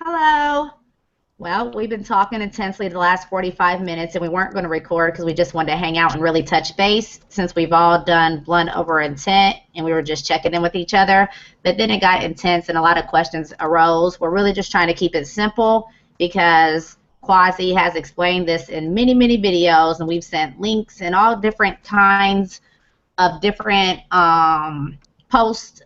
Hello. Well, we've been talking intensely the last 45 minutes, and we weren't going to record because we just wanted to hang out and really touch base since we've all done blunt over intent and we were just checking in with each other. But then it got intense and a lot of questions arose. We're really just trying to keep it simple because Quasi has explained this in many, many videos, and we've sent links and all different kinds of different posts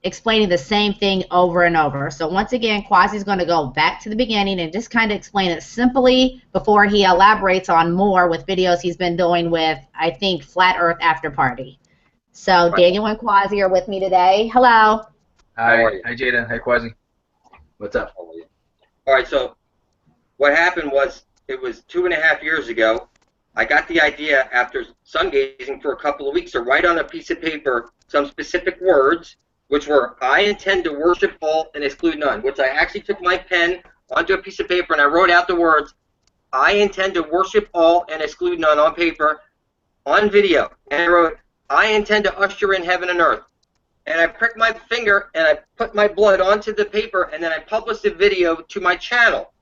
explaining the same thing over and over. So once again, Quasi's going to go back to the beginning and just kind of explain it simply before he elaborates on more with videos he's been doing with, I think, Flat Earth After Party. So Right. Daniel and Quasi are with me today. Hello. Hi, Jaden. Hi, Quasi. What's up? All right, so what happened was it was 2.5 years ago. I got the idea after sun gazing for a couple of weeks to write on a piece of paper some specific words, which were, I intend to worship all and exclude none, which I actually took my pen onto a piece of paper and I wrote out the words, I intend to worship all and exclude none on paper, on video. And I wrote, I intend to usher in heaven and earth. And I pricked my finger and I put my blood onto the paper and then I published the video to my channel.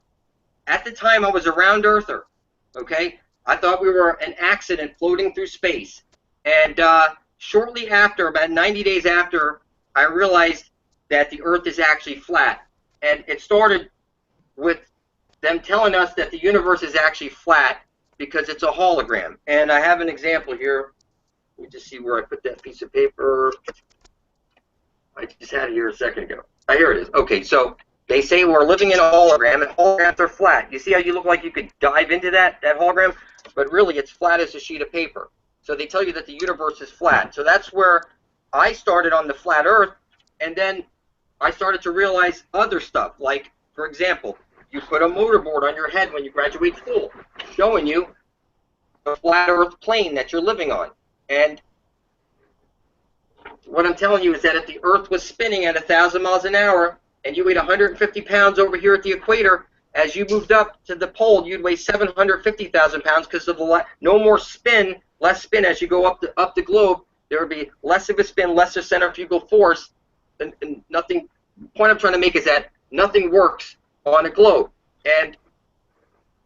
At the time, I was a round earther, okay? I thought we were an accident floating through space. And shortly after, about 90 days after, I realized that the earth is actually flat. And it started with them telling us that the universe is actually flat because it's a hologram. And I have an example here. Let me just see where I put that piece of paper. I just had it here a second ago. Oh, here it is. Okay, so they say we're living in a hologram, and holograms are flat. You see how you look like you could dive into that hologram? But really, it's flat as a sheet of paper. So they tell you that the universe is flat. So that's where I started on the flat Earth, and then I started to realize other stuff. Like, for example, you put a motorboard on your head when you graduate school, showing you the flat Earth plane that you're living on. And what I'm telling you is that if the Earth was spinning at 1,000 miles an hour and you weighed 150 pounds over here at the equator, as you moved up to the pole, you'd weigh 750,000 pounds because of the no more spin, less spin as you go up the globe. There would be less of a spin, less of centrifugal force, and nothing. The point I'm trying to make is that nothing works on a globe. And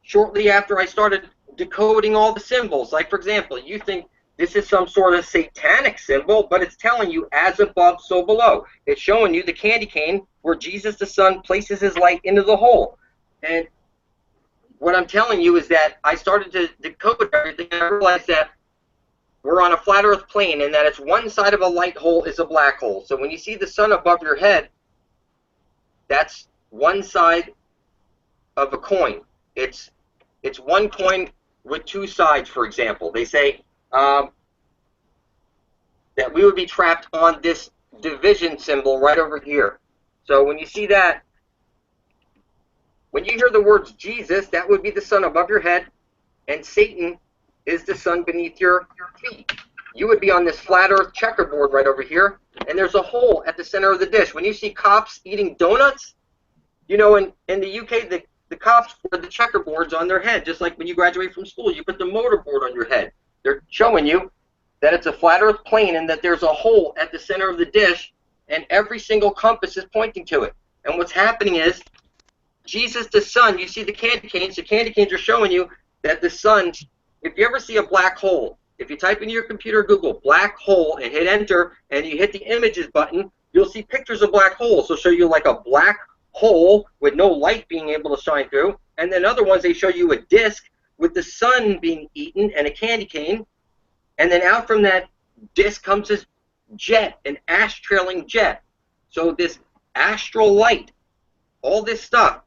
shortly after I started decoding all the symbols, like for example, you think this is some sort of satanic symbol, but it's telling you as above, so below. It's showing you the candy cane where Jesus the Son places his light into the hole. And what I'm telling you is that I started to decode everything, and I realized that we're on a flat Earth plane, and that it's one side of a light hole is a black hole. So when you see the sun above your head, that's one side of a coin. It's one coin with two sides, for example. They say that we would be trapped on this division symbol right over here. So when you see that, when you hear the words Jesus, that would be the sun above your head, and Satan is the sun beneath your feet. You would be on this flat Earth checkerboard right over here, and there's a hole at the center of the dish. When you see cops eating donuts, you know, in the UK, the cops wear the checkerboards on their head, just like when you graduate from school, you put the motorboard on your head. They're showing you that it's a flat Earth plane and that there's a hole at the center of the dish, and every single compass is pointing to it. And what's happening is Jesus the Son, you see the candy canes are showing you that the sun, if you ever see a black hole, if you type into your computer, Google black hole and hit enter, and you hit the images button, you'll see pictures of black holes. They'll show you like a black hole with no light being able to shine through, and then other ones, they show you a disc with the sun being eaten and a candy cane, and then out from that disc comes this jet, an ash-trailing jet. So this astral light, all this stuff.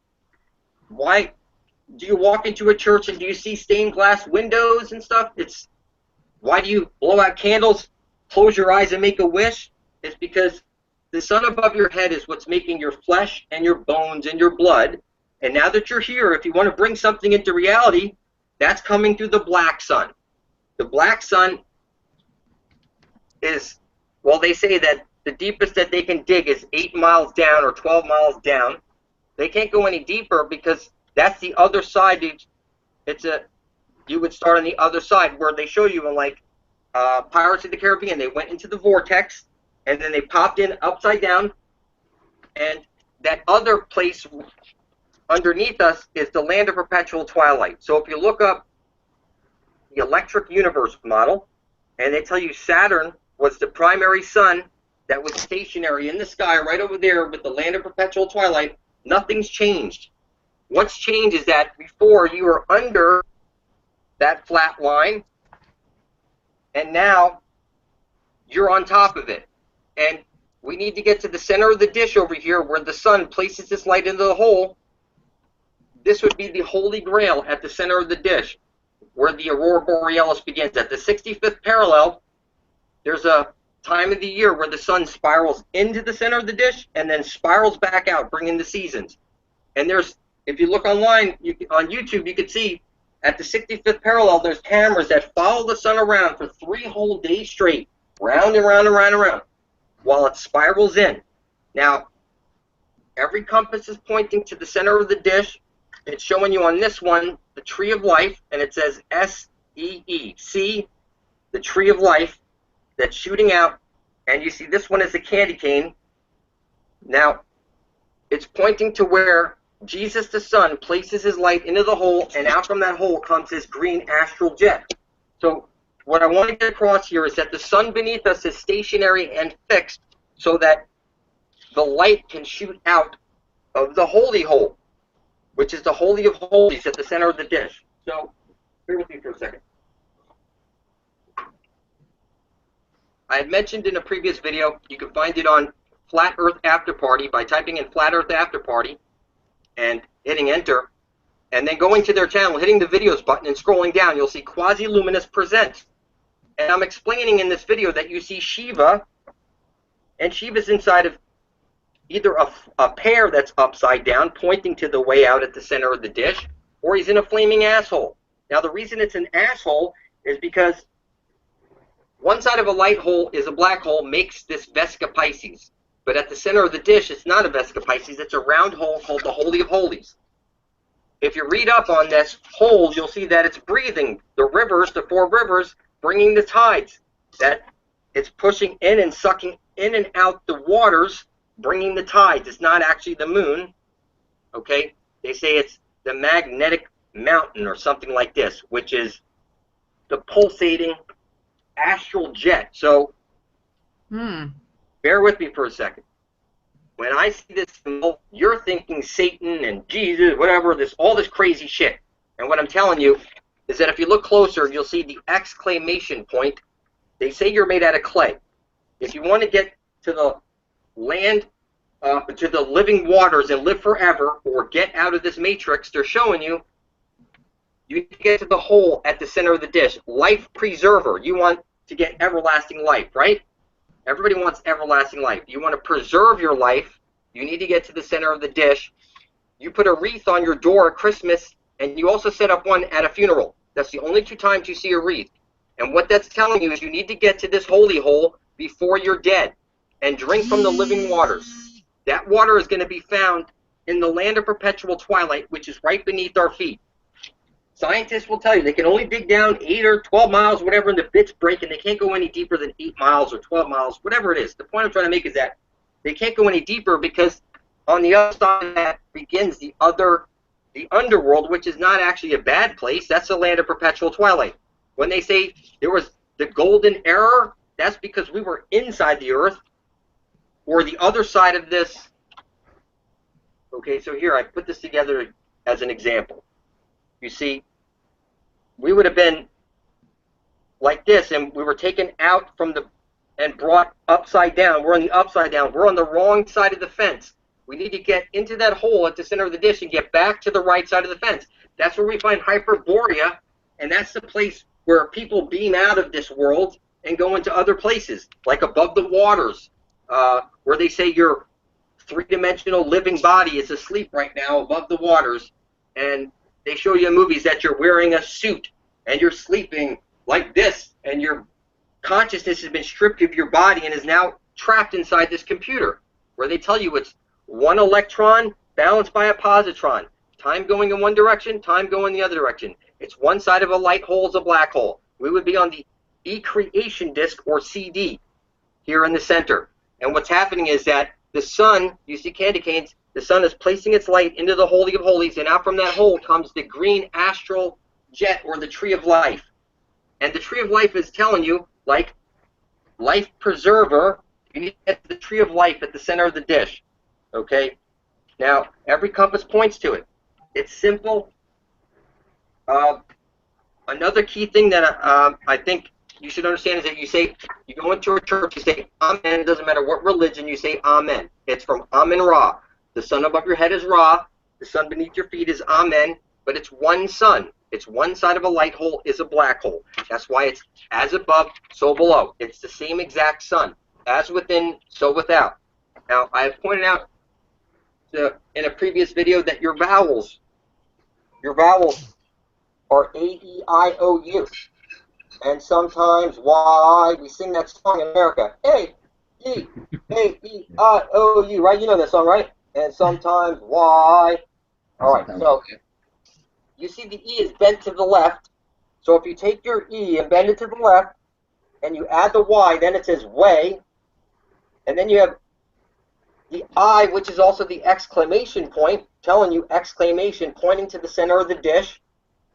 Why do you walk into a church and do you see stained glass windows and stuff? It's why do you blow out candles, close your eyes and make a wish? It's because the sun above your head is what's making your flesh and your bones and your blood. And now that you're here, if you want to bring something into reality, that's coming through the black sun. The black sun is, well, they say that the deepest that they can dig is 8 miles down or 12 miles down. They can't go any deeper because that's the other side. You would start on the other side where they show you in like Pirates of the Caribbean. They went into the vortex and then they popped in upside down, and that other place underneath us is the land of perpetual twilight. So if you look up the electric universe model, and they tell you Saturn was the primary sun that was stationary in the sky right over there with the land of perpetual twilight, nothing's changed. What's changed is that before you were under that flat line, and now you're on top of it. And we need to get to the center of the dish over here where the sun places this light into the hole. This would be the Holy Grail at the center of the dish, where the Aurora Borealis begins. At the 65th parallel, there's a time of the year where the sun spirals into the center of the dish and then spirals back out, bringing the seasons. And there's, if you look online, on YouTube, you can see at the 65th parallel, there's cameras that follow the sun around for 3 whole days straight, round and round and round and round, while it spirals in. Now, every compass is pointing to the center of the dish. It's showing you on this one the Tree of Life, and it says S-E-E. See the Tree of Life that's shooting out, and you see this one is a candy cane. Now, it's pointing to where Jesus the Son places his light into the hole, and out from that hole comes his green astral jet. So what I want to get across here is that the sun beneath us is stationary and fixed so that the light can shoot out of the holy hole, which is the Holy of Holies at the center of the dish. So, bear with me for a second. I had mentioned in a previous video, you can find it on Flat Earth After Party by typing in Flat Earth After Party and hitting enter, and then going to their channel, hitting the videos button and scrolling down, you'll see Quasi-Luminous Presents. And I'm explaining in this video that you see Shiva, and Shiva's inside of either a pear that's upside down, pointing to the way out at the center of the dish, or he's in a flaming asshole. Now, the reason it's an asshole is because one side of a light hole is a black hole, makes this Vesica Pisces. But at the center of the dish, it's not a Vesica Pisces, it's a round hole called the Holy of Holies. If you read up on this hole, you'll see that it's breathing the rivers, the 4 rivers, bringing the tides. That it's pushing in and sucking in and out the waters, bringing the tides. It's not actually the moon, okay? They say it's the magnetic mountain or something like this, which is the pulsating astral jet. So, bear with me for a second. When I see this symbol, you're thinking Satan and Jesus, whatever, all this crazy shit. And what I'm telling you is that if you look closer, you'll see the exclamation point. They say you're made out of clay. If you want to get to the land, to the living waters and live forever, or get out of this matrix, they're showing you, you need to get to the hole at the center of the dish. Life preserver. You want to get everlasting life, right? Everybody wants everlasting life. You want to preserve your life, you need to get to the center of the dish. You put a wreath on your door at Christmas, and you also set up one at a funeral. That's the only 2 times you see a wreath. And what that's telling you is you need to get to this holy hole before you're dead and drink from the living waters. That water is going to be found in the land of perpetual twilight, which is right beneath our feet. Scientists will tell you they can only dig down 8 or 12 miles, whatever, and the bits break, and they can't go any deeper than 8 miles or 12 miles, whatever it is. The point I'm trying to make is that they can't go any deeper because on the other side of that begins the underworld, which is not actually a bad place. That's the land of perpetual twilight. When they say there was the golden era, that's because we were inside the earth, or the other side of this. Okay, so here I put this together as an example. You see, we would have been like this, and we were taken out from and brought upside down. We're on the upside down. We're on the wrong side of the fence. We need to get into that hole at the center of the dish and get back to the right side of the fence. That's where we find Hyperborea, and that's the place where people beam out of this world and go into other places, like above the waters, where they say your 3-dimensional living body is asleep right now above the waters, and they show you in movies that you're wearing a suit and you're sleeping like this, and your consciousness has been stripped of your body and is now trapped inside this computer, where they tell you it's 1 electron balanced by a positron. Time going in one direction, time going the other direction. It's one side of a light hole is a black hole. We would be on the E-creation disk, or CD, here in the center. And what's happening is that the sun, you see candy canes, the sun is placing its light into the Holy of Holies, and out from that hole comes the green astral jet, or the tree of life. And the tree of life is telling you, like life preserver, you need to get the tree of life at the center of the dish. Okay? Now, every compass points to it. It's simple. Another key thing that I think you should understand is that you go into a church, you say Amen. It doesn't matter what religion, you say Amen. It's from Amen Ra. The sun above your head is Ra. The sun beneath your feet is Amen. But it's one sun. It's one side of a light hole is a black hole. That's why it's as above, so below. It's the same exact sun. As within, so without. Now, I have pointed out in a previous video that your vowels are A, E, I, O, U. And sometimes Y, we sing that song in America. A, E, I, O, U, right? You know that song, right? And sometimes Y. All right, so you see the E is bent to the left. So if you take your E and bend it to the left, and you add the Y, then it says way. And then you have the I, which is also the exclamation point, telling you exclamation, pointing to the center of the dish.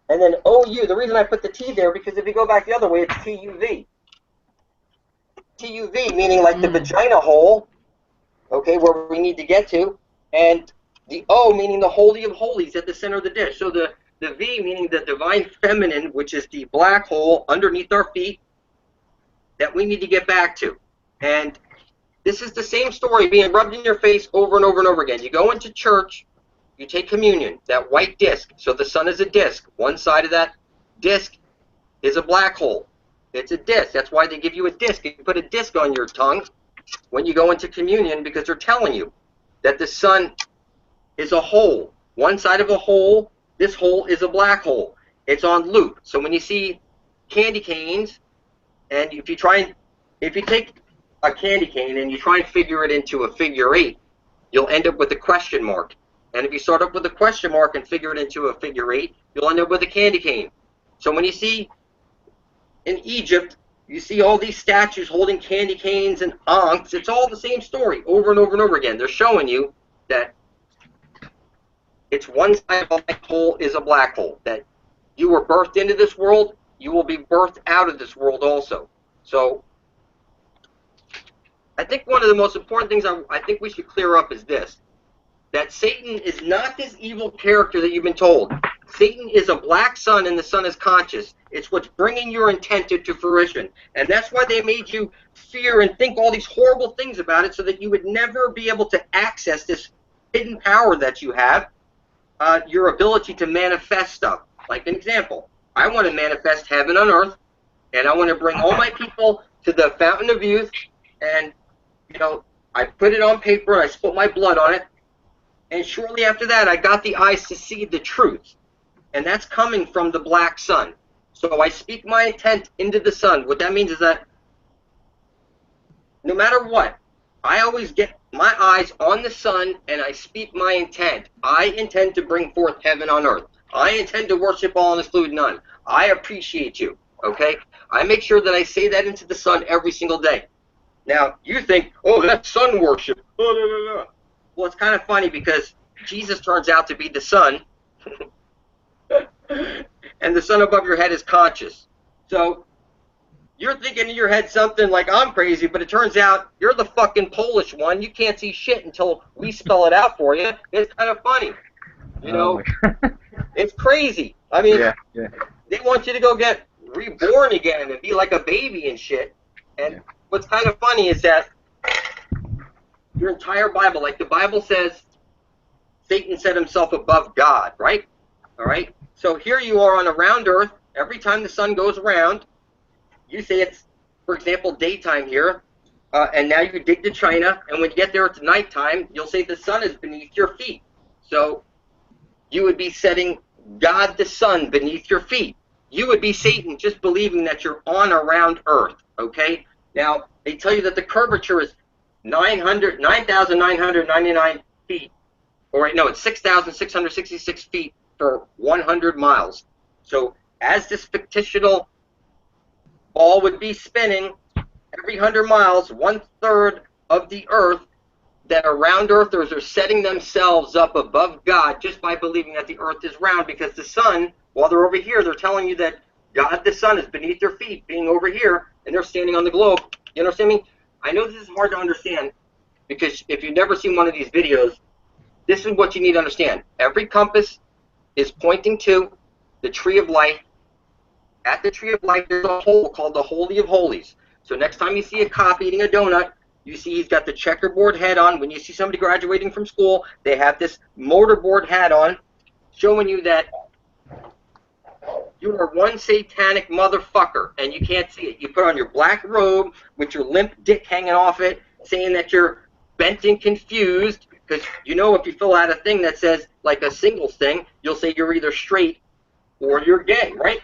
And then OU, the reason I put the T there, because if you go back the other way, it's TUV. TUV, meaning like the vagina hole, okay, where we need to get to. And the O, meaning the Holy of Holies at the center of the dish. So the V, meaning the divine feminine, which is the black hole underneath our feet, that we need to get back to. And this is the same story being rubbed in your face over and over and over again. You go into church, you take communion, that white disc. So the sun is a disc. One side of that disc is a black hole. It's a disc. That's why they give you a disc. You put a disc on your tongue when you go into communion, because they're telling you that the sun is a hole. One side of a hole, this hole is a black hole. It's on loop. So when you see candy canes, and if you take a candy cane and you try and figure it into a figure 8, you'll end up with a question mark. And if you start up with a question mark and figure it into a figure 8, you'll end up with a candy cane. So when you see in Egypt, you see all these statues holding candy canes and ankhs, it's all the same story over and over and over again. They're showing you that it's one side of a black hole is a black hole. That you were birthed into this world, you will be birthed out of this world also. So I think one of the most important things I think we should clear up is this, that Satan is not this evil character that you've been told. Satan is a black sun, and the sun is conscious. It's what's bringing your intent into fruition. And that's why they made you fear and think all these horrible things about it, so that you would never be able to access this hidden power that you have, your ability to manifest stuff. Like an example, I want to manifest heaven on earth, and I want to bring all my people to the fountain of youth, and I put it on paper, and I spilled my blood on it, and shortly after that, I got the eyes to see the truth, and that's coming from the black sun. So I speak my intent into the sun. What that means is that no matter what, I always get my eyes on the sun, and I speak my intent. I intend to bring forth heaven on earth. I intend to worship all and exclude none. I appreciate you, okay? I make sure that I say that into the sun every single day. Now, you think, oh, that's sun worship. Well, it's kind of funny because Jesus turns out to be the sun, and the sun above your head is conscious. So you're thinking in your head something like, I'm crazy, but it turns out you're the fucking Polish one. You can't see shit until we spell it out for you. It's kind of funny. It's crazy. I mean, they want you to go get reborn again and be like a baby and shit. And what's kind of funny is that your entire Bible, like the Bible says, Satan set himself above God, right? All right? So here you are on a round earth. Every time the sun goes around, you say it's, for example, daytime here, and now you dig to China, and when you get there, it's nighttime, you'll say the sun is beneath your feet. So you would be setting God the sun beneath your feet. You would be Satan just believing that you're on around earth, okay? Now, they tell you that the curvature is 9,999 feet. Or no, it's 6,666 feet for 100 miles. So as this fictitional ball would be spinning, every 100 miles, 1/3 of the earth that are round earthers are setting themselves up above God just by believing that the earth is round, because the sun, while they're over here, they're telling you that God the sun is beneath their feet, being over here, and they're standing on the globe. You understand me? I know this is hard to understand, because if you've never seen one of these videos, this is what you need to understand. Every compass is pointing to the tree of life. At the tree of life, there's a hole called the Holy of Holies. So next time you see a cop eating a donut, you see he's got the checkerboard head on. When you see somebody graduating from school, they have this mortarboard hat on, showing you that you are one satanic motherfucker, and you can't see it. You put on your black robe with your limp dick hanging off it, saying that you're bent and confused, because you know if you fill out a thing that says, like a singles thing, you'll say you're either straight or you're gay, right?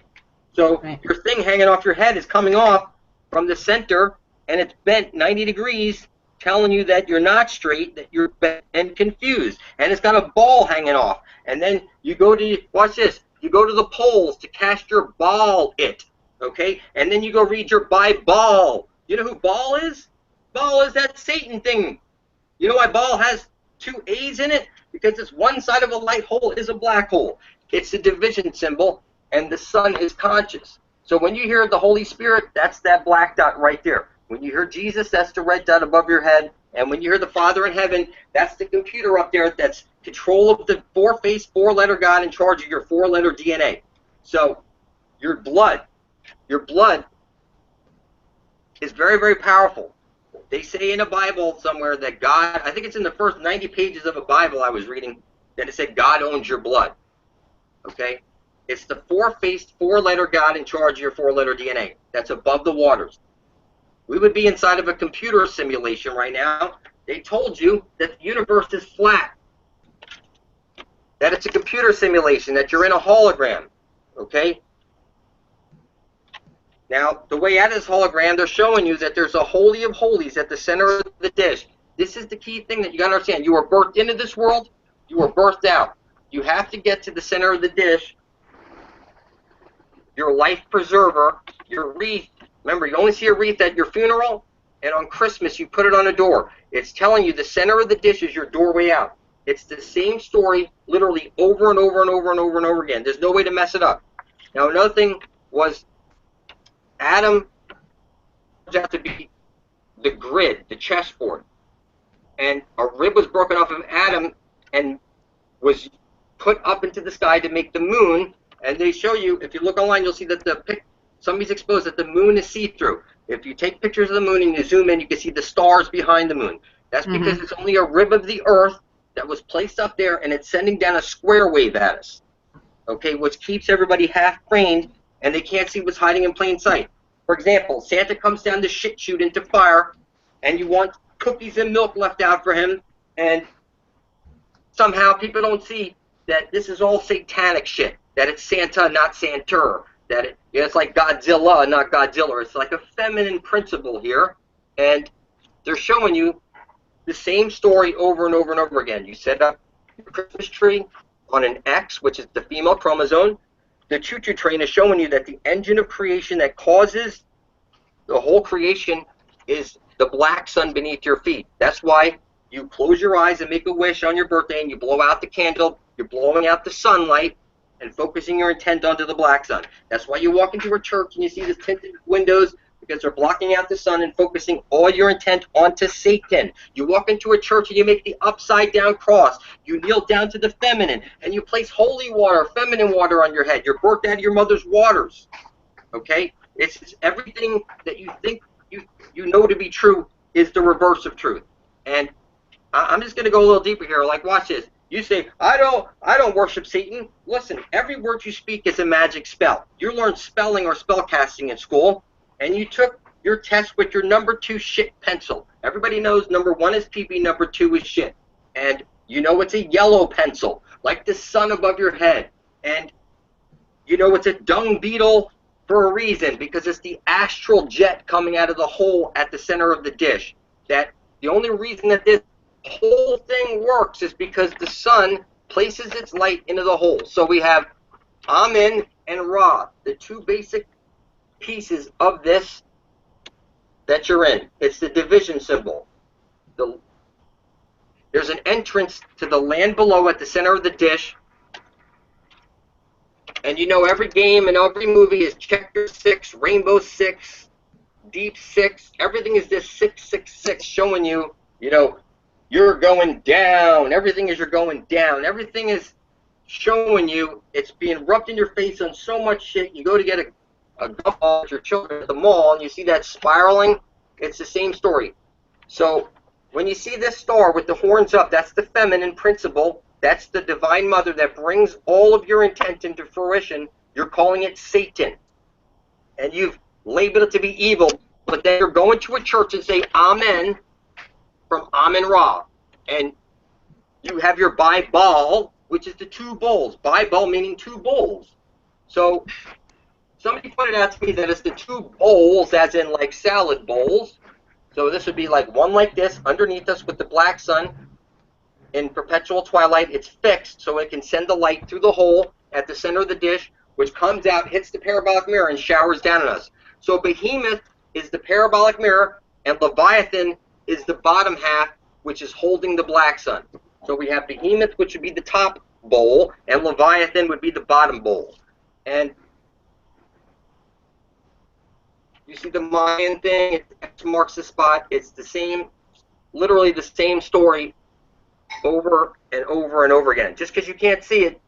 So your thing hanging off your head is coming off from the center, and it's bent 90 degrees, telling you that you're not straight, that you're bent and confused. And it's got a ball hanging off. And then you go to, watch this, you go to the polls to cast your ball it, okay? And then you go read your Bible. You know who Baal is? Baal is that Satan thing. You know why Baal has 2 A's in it? Because it's one side of a light hole is a black hole. It's a division symbol, and the sun is conscious. So when you hear the Holy Spirit, that's that black dot right there. When you hear Jesus, that's the red dot above your head. And when you hear the Father in heaven, that's the computer up there that's control of the 4-face, 4-letter God in charge of your 4-letter DNA. So your blood is very, very powerful. They say in a Bible somewhere that God, I think it's in the first 90 pages of a Bible I was reading, that it said God owns your blood. Okay? It's the 4-faced, 4-letter God in charge of your 4-letter DNA. That's above the waters. We would be inside of a computer simulation right now. They told you that the universe is flat, that it's a computer simulation, that you're in a hologram, okay? Now, the way out of this hologram, they're showing you that there's a Holy of Holies at the center of the dish. This is the key thing that you got to understand. You were birthed into this world. You were birthed out. You have to get to the center of the dish, your life preserver, your wreath. Remember, you only see a wreath at your funeral, and on Christmas you put it on a door. It's telling you the center of the dish is your doorway out. It's the same story literally over and over and over and over and over again. There's no way to mess it up. Now, another thing was Adam turns out to be the grid, the chessboard. And a rib was broken off of Adam and was put up into the sky to make the moon. And they show you, if you look online, you'll see that somebody's exposed that the moon is see-through. If you take pictures of the moon and you zoom in, you can see the stars behind the moon. That's because it's only a rib of the earth that was placed up there, and it's sending down a square wave at us, okay, which keeps everybody half-brained, and they can't see what's hiding in plain sight. For example, Santa comes down the shit chute into fire, and you want cookies and milk left out for him, and somehow people don't see that this is all satanic shit, that it's Santa, not Santer, that it's like Godzilla, not Godzilla. It's like a feminine principle here, and they're showing you the same story over and over and over again. You set up your Christmas tree on an X, which is the female chromosome. The choo-choo train is showing you that the engine of creation that causes the whole creation is the black sun beneath your feet. That's why you close your eyes and make a wish on your birthday, and you blow out the candle. You're blowing out the sunlight and focusing your intent onto the black sun. That's why you walk into a church and you see the tinted windows, because they're blocking out the sun and focusing all your intent onto Satan. You walk into a church and you make the upside-down cross. You kneel down to the feminine, and you place holy water, feminine water on your head. You're birthed out of your mother's waters. Okay? It's everything that you think you know to be true is the reverse of truth. And I'm just going to go a little deeper here. Like, watch this. You say, I don't worship Satan. Listen, every word you speak is a magic spell. You learned spelling or spell casting in school, and you took your test with your number 2 shit pencil. Everybody knows number 1 is pee-pee, number 2 is shit. And you know it's a yellow pencil, like the sun above your head. And you know it's a dung beetle for a reason, because it's the astral jet coming out of the hole at the center of the dish. That the only reason that this whole thing works is because the sun places its light into the hole. So we have Amen and Ra, the 2 basic pieces of this that you're in. It's the division symbol. there's an entrance to the land below at the center of the dish. And you know every game and every movie is Checker 6, Rainbow 6, Deep 6. Everything is this 666 showing you, you know, you're going down. Everything is you're going down. Everything is showing you it's being rubbed in your face on so much shit. You go to get a gumball with your children at the mall and you see that spiraling. It's the same story. So when you see this star with the horns up, that's the feminine principle. That's the divine mother that brings all of your intent into fruition. You're calling it Satan. And you've labeled it to be evil. But then you're going to a church and say Amen from Amen Ra. And you have your Baal, which is the two bowls. Baal meaning two bowls. So somebody pointed out to me that it's the two bowls as in like salad bowls. So this would be like one like this underneath us with the black sun. In perpetual twilight, it's fixed so it can send the light through the hole at the center of the dish, which comes out, hits the parabolic mirror, and showers down on us. So Behemoth is the parabolic mirror, and Leviathan is the bottom half, which is holding the black sun. So we have Behemoth, which would be the top bowl, and Leviathan would be the bottom bowl. And you see the Mayan thing, X marks the spot. It's the same, literally the same story over and over and over again. Just because you can't see it,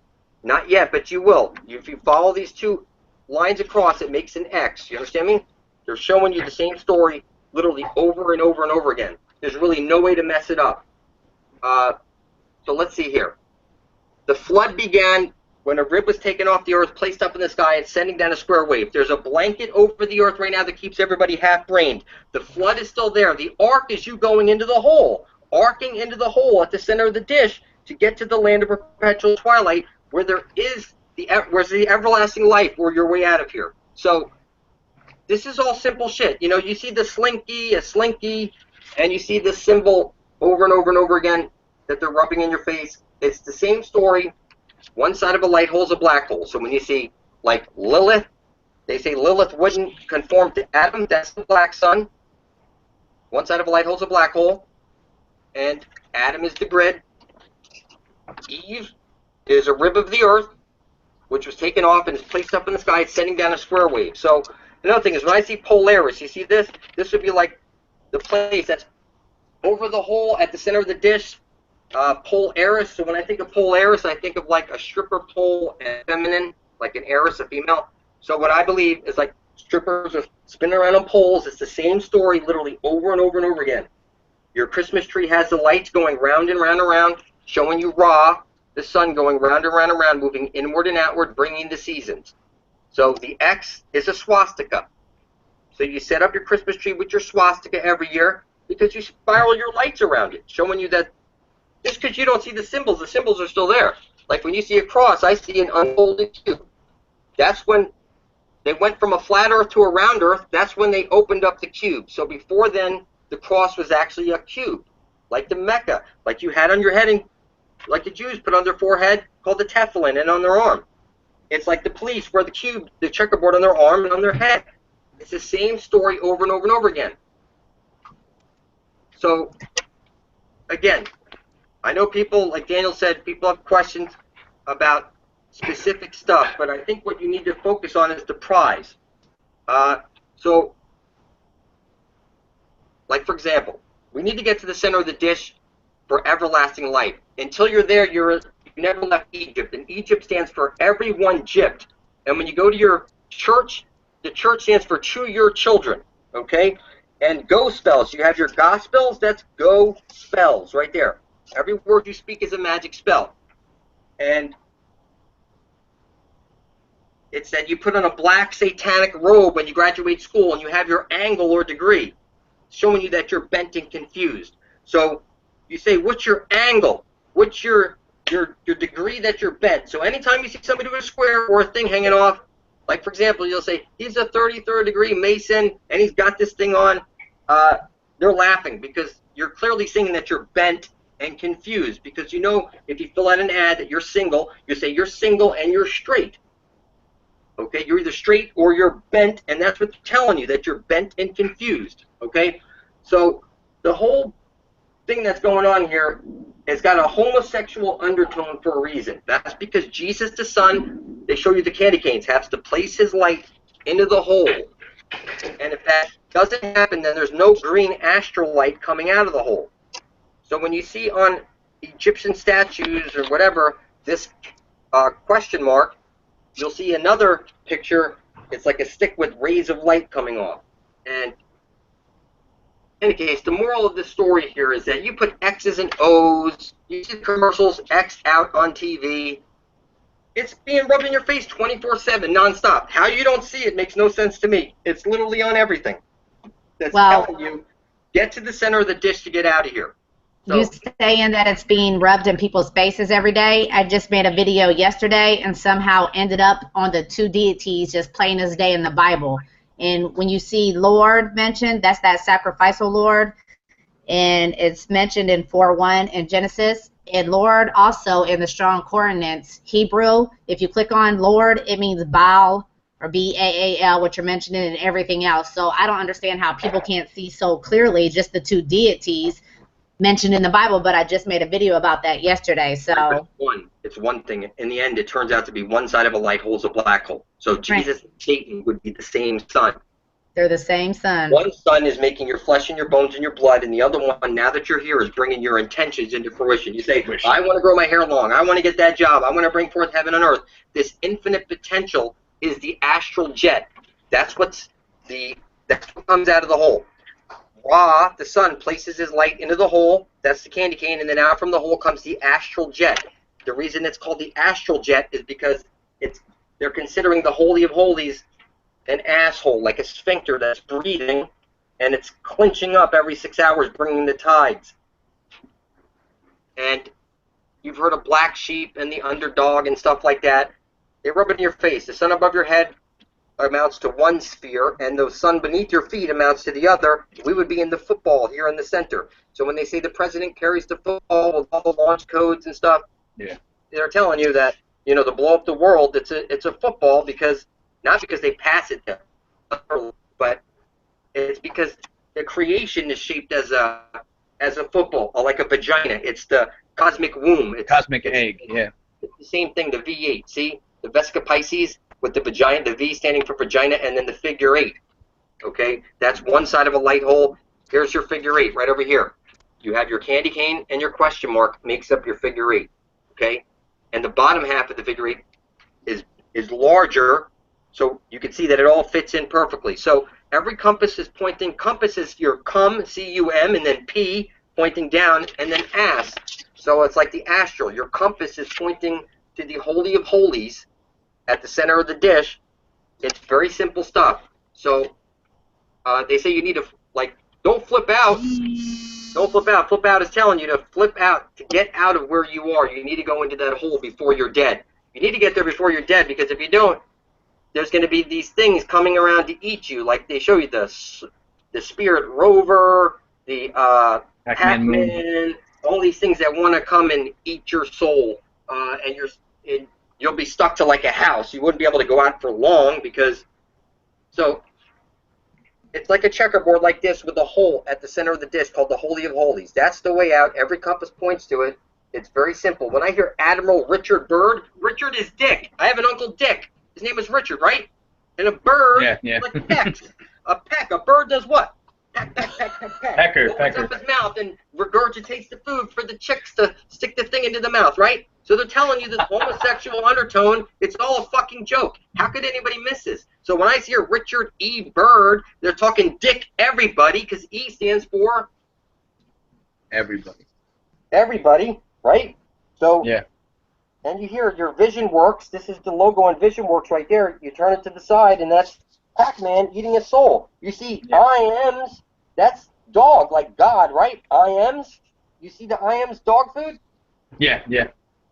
not yet, but you will. If you follow these two lines across, it makes an X. You understand me? They're showing you the same story literally over and over and over again. There's really no way to mess it up. So let's see here. The flood began when a rib was taken off the earth, placed up in the sky, and sending down a square wave. There's a blanket over the earth right now that keeps everybody half-brained. The flood is still there. The ark is you going into the hole. Arcing into the hole at the center of the dish to get to the land of perpetual twilight where there is where's the everlasting life or your way out of here. So this is all simple shit. You know, you see the slinky, a slinky, and you see this symbol over and over and over again that they're rubbing in your face. It's the same story. One side of a light hole is a black hole. So when you see, like, Lilith, they say Lilith wouldn't conform to Adam. That's the black sun. One side of a light hole is a black hole. And Adam is the grid. Eve is a rib of the earth, which was taken off and is placed up in the sky. It's sending down a square wave. So another thing is when I see Polaris, you see this? This would be like the place that's over the hole at the center of the dish. Polaris. So when I think of Polaris, I think of like a stripper pole and feminine, like an heiress, a female. So what I believe is like strippers are spinning around on poles. It's the same story literally over and over and over again. Your Christmas tree has the lights going round and round and round, showing you Ra, the sun going round and round and round, moving inward and outward, bringing the seasons. So the X is a swastika. So you set up your Christmas tree with your swastika every year because you spiral your lights around it, showing you that just because you don't see the symbols are still there. Like when you see a cross, I see an unfolded cube. That's when they went from a flat earth to a round earth. That's when they opened up the cube. So before then, the cross was actually a cube, like the Mecca, like you had on your head, and like the Jews put on their forehead, called the tefillin, and on their arm. It's like the police wear the cube, the checkerboard on their arm and on their head. It's the same story over and over and over again. So, again, I know people, like Daniel said, people have questions about specific stuff, but I think what you need to focus on is the prize. Like, for example, we need to get to the center of the dish for everlasting life. Until you're there, you never left Egypt. And Egypt stands for everyone gypped. And when you go to your church, the church stands for to your children. Okay? And go spells. You have your gospels, that's go spells right there. Every word you speak is a magic spell. And it said you put on a black satanic robe when you graduate school and you have your angle or degree, showing you that you're bent and confused. So you say, what's your angle? What's your degree that you're bent? So anytime you see somebody with a square or a thing hanging off, like for example, you'll say, he's a 33rd degree Mason and he's got this thing on, they're laughing because you're clearly saying that you're bent and confused, because you know if you fill out an ad that you're single, you say you're single and you're straight. Okay, you're either straight or you're bent, and that's what they're telling you, that you're bent and confused. Okay, so the whole thing that's going on here has got a homosexual undertone for a reason. That's because Jesus the Son, they show you the candy canes, has to place his light into the hole. And if that doesn't happen, then there's no green astral light coming out of the hole. So when you see on Egyptian statues or whatever this question mark, you'll see another picture. It's like a stick with rays of light coming off. And in any case, the moral of the story here is that you put X's and O's, you see commercials X out on TV. It's being rubbed in your face 24/7, nonstop. How you don't see it makes no sense to me. It's literally on everything. That's telling you, get to the center of the dish to get out of here. So, you saying that it's being rubbed in people's faces every day? I just made a video yesterday and somehow ended up on the two deities just plain as day in the Bible. And when you see Lord mentioned, that's that sacrificial Lord. And it's mentioned in 4:1 in Genesis. And Lord also in the Strong Concordance Hebrew, if you click on Lord, it means Baal or B-A-A-L, which you're mentioning, and everything else. So I don't understand how people can't see so clearly just the two deities mentioned in the Bible, but I just made a video about that yesterday. So it's one thing. In the end, it turns out to be one side of a light hole is a black hole. So Jesus and Satan would be the same sun. They're the same sun. One sun is making your flesh and your bones and your blood, and the other one, now that you're here, is bringing your intentions into fruition. You say, I want to grow my hair long. I want to get that job. I want to bring forth heaven and earth. This infinite potential is the astral jet. That's what comes out of the hole. Ra, the sun, places his light into the hole. That's the candy cane, and then out from the hole comes the astral jet. The reason it's called the astral jet is because they're considering the Holy of Holies an asshole, like a sphincter that's breathing, and it's clinching up every 6 hours, bringing the tides. And you've heard of black sheep and the underdog and stuff like that. They rub it in your face. The sun above your head amounts to one sphere, and the sun beneath your feet amounts to the other. We would be in the football here in the center. So when they say the president carries the football with all the launch codes and stuff, they're telling you that, to blow up the world, it's a football, because not because they pass it to, but it's because the creation is shaped as a football, or like a vagina. It's the cosmic womb. It's cosmic egg. Yeah. It's the same thing. The V8. See the Vesica Pisces with the vagina, the V standing for vagina, and then the figure 8. Okay, that's one side of a light hole. Here's your figure 8 right over here. You have your candy cane, and your question mark makes up your figure 8. Okay, and the bottom half of the figure 8 is larger. So you can see that it all fits in perfectly. So every compass is pointing. Compass is your cum, C-U-M, and then P pointing down, and then as. So it's like the astral. Your compass is pointing to the Holy of Holies at the center of the dish. It's very simple stuff. So they say you need to, don't flip out. Don't flip out. Flip out is telling you to flip out. To get out of where you are, you need to go into that hole before you're dead. You need to get there before you're dead, because if you don't, there's going to be these things coming around to eat you. Like they show you the Spirit Rover, the Pac-Man, all these things that want to come and eat your soul. And you'll be stuck to like a house. You wouldn't be able to go out for long, because it's like a checkerboard like this with a hole at the center of the dish called the Holy of Holies. That's the way out. Every compass points to it. It's very simple. When I hear Admiral Richard Byrd, Richard is Dick. I have an Uncle Dick. His name is Richard, right? And a bird, like pecks. A peck. A bird does what? Peck, peck, peck, peck, peck. Pecker. Opens up his mouth and regurgitates the food for the chicks to stick the thing into the mouth, right? So they're telling you this homosexual undertone, it's all a fucking joke. How could anybody miss this? So when I hear Richard E. Byrd, they're talking Dick everybody, because E stands for everybody. Everybody, right? So yeah. And you hear your Vision Works. This is the logo on Vision Works right there. You turn it to the side, and that's Pac-Man eating a soul. You see I Ams, that's dog, like God, right? I Ams. You see the I Ams dog food? Yeah.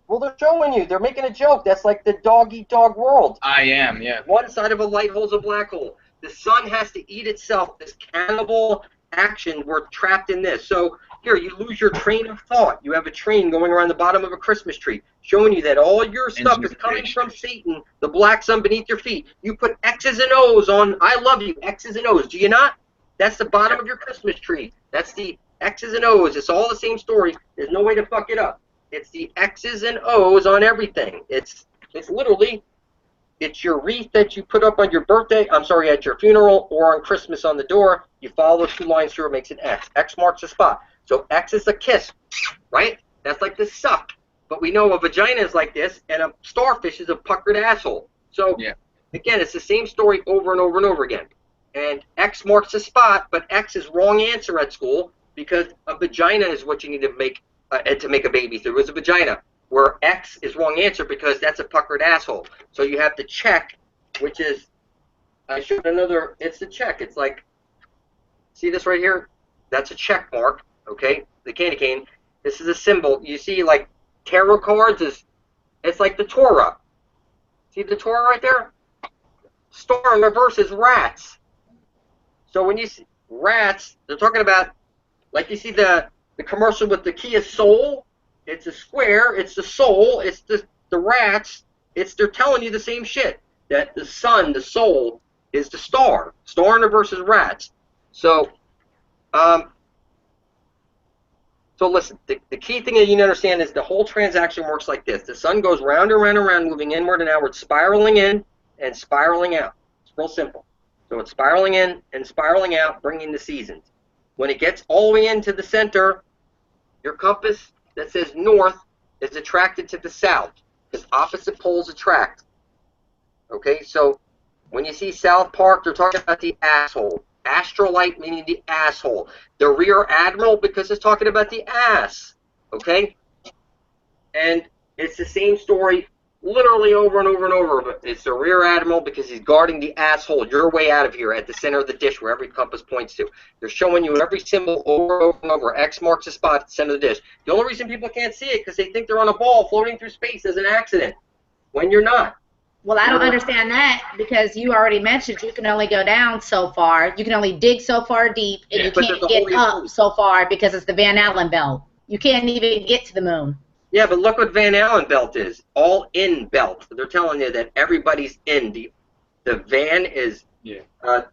Well, they're showing you. They're making a joke. That's like the dog-eat-dog world. I am, yeah. One side of a light hole's a black hole. The sun has to eat itself. This cannibal action, we're trapped in this. So here, you lose your train of thought. You have a train going around the bottom of a Christmas tree, showing you that all your stuff is coming from Satan, the black sun beneath your feet. You put X's and O's on I love you, X's and O's. Do you not? That's the bottom of your Christmas tree. That's the X's and O's. It's all the same story. There's no way to fuck it up. It's the X's and O's on everything. It's literally, it's your wreath that you put up on your birthday, at your funeral, or on Christmas on the door. You follow those 2 lines through, it makes an X. X marks the spot. So X is a kiss, right? That's like the suck. But we know a vagina is like this, and a starfish is a puckered asshole. So, again, it's the same story over and over and over again. And X marks the spot, but X is wrong answer at school because a vagina is what you need to make a baby through. It's a vagina. Where X is wrong answer because that's a puckered asshole. So you have to check, which is, I showed another, it's the check. It's like, see this right here? That's a check mark, okay? The candy cane. This is a symbol. You see, like, tarot cards it's like the Torah. See the Torah right there? Star in reverse is rats. So when you see rats, they're talking about, like you see the commercial with the Kia Soul. It's a square, it's the soul, it's the rats. They're telling you the same shit. That the sun, the soul, is the star. Star in reverse is rats. So, listen, the key thing that you need to understand is the whole transaction works like this. The sun goes round and round and round, moving inward and outward, spiraling in and spiraling out. It's real simple. So it's spiraling in and spiraling out, bringing the seasons. When it gets all the way into the center, your compass that says north is attracted to the south, because opposite poles attract. Okay, so when you see South Park, they're talking about the asshole. Astrolite meaning the asshole. The rear admiral because it's talking about the ass. Okay? And it's the same story literally over and over and over. But it's the rear admiral because he's guarding the asshole. Your way out of here at the center of the dish where every compass points to. They're showing you every symbol over and over. X marks the spot at the center of the dish. The only reason people can't see it because they think they're on a ball floating through space as an accident when you're not. Well, I don't understand that because you already mentioned you can only go down so far. You can only dig so far deep, and you can't get up so far because it's the Van Allen belt. You can't even get to the moon. Yeah, but look what Van Allen belt is. All in belt. They're telling you that everybody's in. The van is the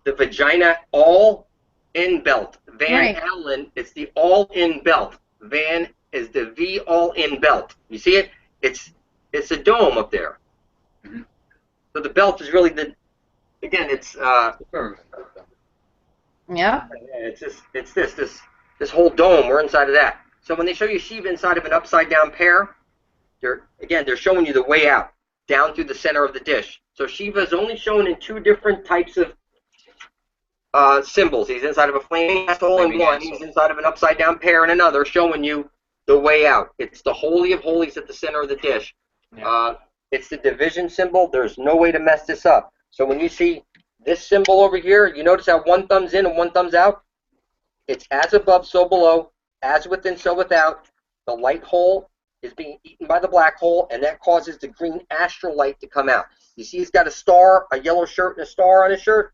vagina all in belt. Van Allen, it's the all in belt. Van is the V all in belt. You see it? It's a dome up there. Mm-hmm. So the belt is really it's this whole dome. We're inside of that. So when they show you Shiva inside of an upside down pear, they're showing you the way out, down through the center of the dish. So Shiva is only shown in 2 different types of symbols. He's inside of a flaming asshole in one. He's inside of an upside down pear in another, showing you the way out. It's the Holy of Holies at the center of the dish. Yeah. It's the division symbol. There's no way to mess this up. So when you see this symbol over here, you notice how 1 thumb's in and 1 thumb's out? It's as above, so below, as within, so without. The light hole is being eaten by the black hole, and that causes the green astral light to come out. You see he's got a star, a yellow shirt, and a star on his shirt?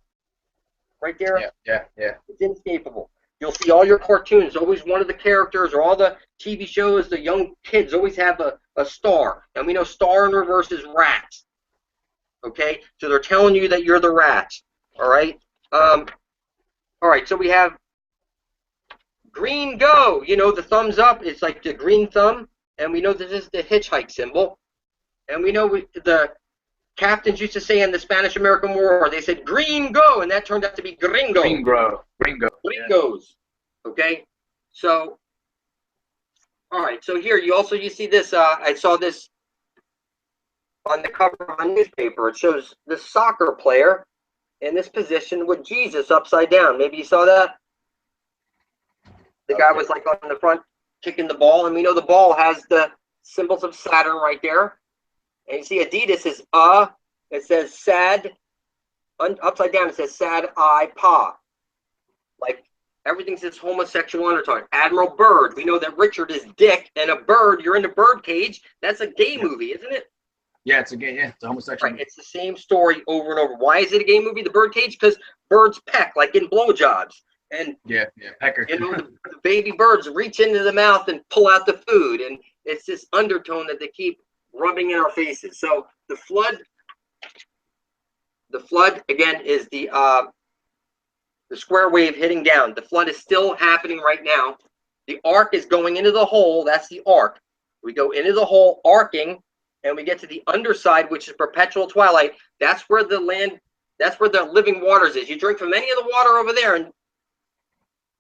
Right there? Yeah. It's inescapable. You'll see all your cartoons, always one of the characters or all the TV shows, the young kids always have a star. And we know star in reverse is rats. Okay? So they're telling you that you're the rats. All right? All right, so we have green go. You know, the thumbs up, it's like the green thumb. And we know this is the hitchhike symbol. And we know the captains used to say in the Spanish-American War, they said green go, and that turned out to be gringo. Gringos. Yeah. Okay? So, all right, so here you see this, I saw this on the cover of a newspaper. It shows this soccer player in this position with Jesus upside down. Maybe you saw that? The guy was like on the front kicking the ball, and we know the ball has the symbols of Saturn right there. And you see Adidas is it says sad, upside down it says sad I pa. Like everything's this homosexual undertone. Admiral Byrd, we know that Richard is dick, and a bird, you're in the bird cage. That's a gay movie, isn't it? Yeah, it's a gay, it's a homosexual movie. It's the same story over and over. Why is it a gay movie, The Birdcage? Because birds peck, like in blowjobs. And pecker. You know, the baby birds reach into the mouth and pull out the food, and it's this undertone that they keep rubbing in our faces. So the flood again is the the square wave hitting down. The flood is still happening right now. The arc is going into the hole. That's the arc. We go into the hole, arcing, and we get to the underside, which is perpetual twilight. That's where the land, that's where the living waters is. You drink from any of the water over there, and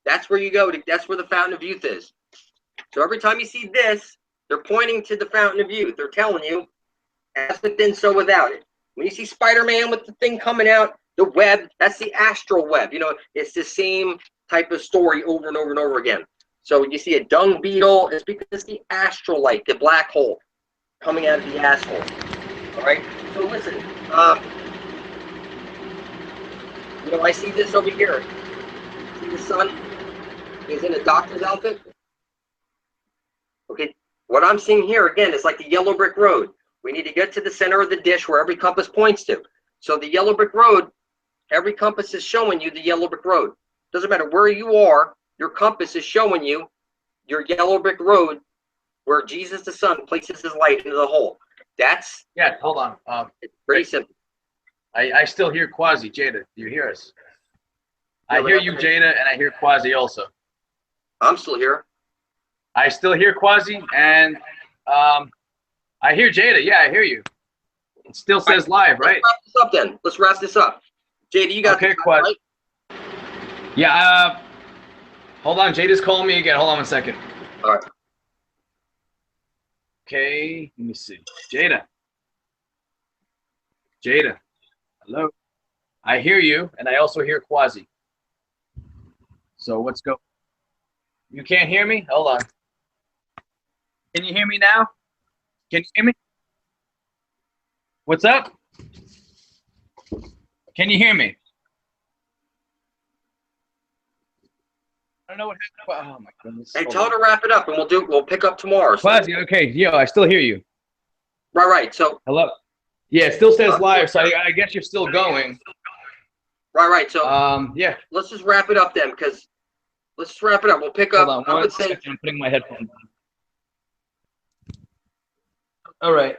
that's where you go. That's where the fountain of youth is. So every time you see this, they're pointing to the fountain of youth. They're telling you, as within, so without it. When you see Spider-Man with the thing coming out, the web, that's the astral web. You know, it's the same type of story over and over and over again. So when you see a dung beetle, it's because it's the astral light, the black hole, coming out of the asshole. All right? So listen, you know, I see this over here. See the sun? He's in a doctor's outfit. Okay, what I'm seeing here, again, is like the yellow brick road. We need to get to the center of the dish where every compass points to. So the yellow brick road, every compass is showing you the yellow brick road. Doesn't matter where you are, your compass is showing you your yellow brick road where Jesus the Son places his light into the hole. That's... Yeah, hold on. It's pretty simple. I still hear Quasi. Jada, do you hear us? Yeah, I hear you, Jada, and I hear Quasi also. I'm still here. I still hear Quasi, and I hear Jada. Yeah, I hear you. It still says live, right? Let's wrap this up then. Let's wrap this up. Jada, you got okay, the Quasi. right? Yeah, hold on. Jada's calling me again. Hold on 1 second. All right. Okay, let me see. Jada. Jada. Hello. I hear you, and I also hear Quasi. So let's go. You can't hear me? Hold on. Can you hear me now? Can you hear me? What's up? Can you hear me? I don't know what happened. Oh my goodness. Hey, tell her to wrap it up, and we'll pick up tomorrow. So. Quasi, okay, yeah, I still hear you. Right. So. Hello. Yeah, it still says live, so I guess you're still going. Right. So. Yeah. Let's just wrap it up then, because let's just wrap it up. We'll pick up. Hold on 1 second. I'm putting my headphones on. All right.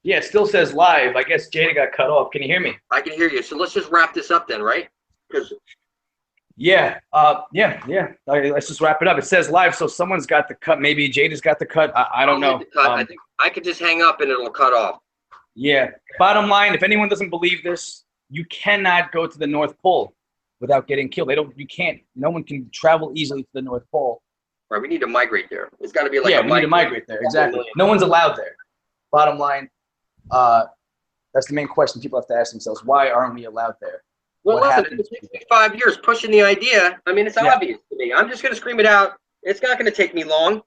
Yeah, it still says live. I guess Jada got cut off. Can you hear me? I can hear you. So let's just wrap this up then, right? Because. Yeah. Let's just wrap it up. It says live, so someone's got the cut. Maybe Jada's got the cut. I don't know. I think I could just hang up and it'll cut off. Yeah. Bottom line, if anyone doesn't believe this, you cannot go to the North Pole without getting killed. You can't. No one can travel easily to the North Pole. Right. We need to migrate there. It's got to be like we need to migrate there. Exactly. No one's allowed there. Bottom line, that's the main question people have to ask themselves. Why aren't we allowed there? Well, listen, it takes me 5 years pushing the idea. I mean, it's obvious to me. I'm just going to scream it out. It's not going to take me long.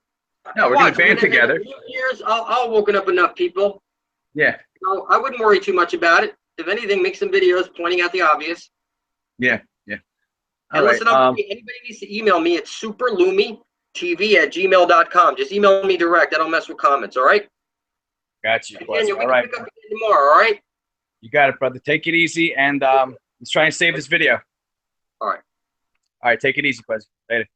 No, we're going to band together. 2 years, I'll woken up enough people. Yeah. So I wouldn't worry too much about it. If anything, make some videos pointing out the obvious. Yeah. And listen, anybody needs to email me at superlumitv@gmail.com. Just email me direct. I don't mess with comments, all right? Got you. All right. Pick up again tomorrow, all right? You got it, brother. Take it easy, and let's try and save this video. All right. All right, take it easy, Quez. Later.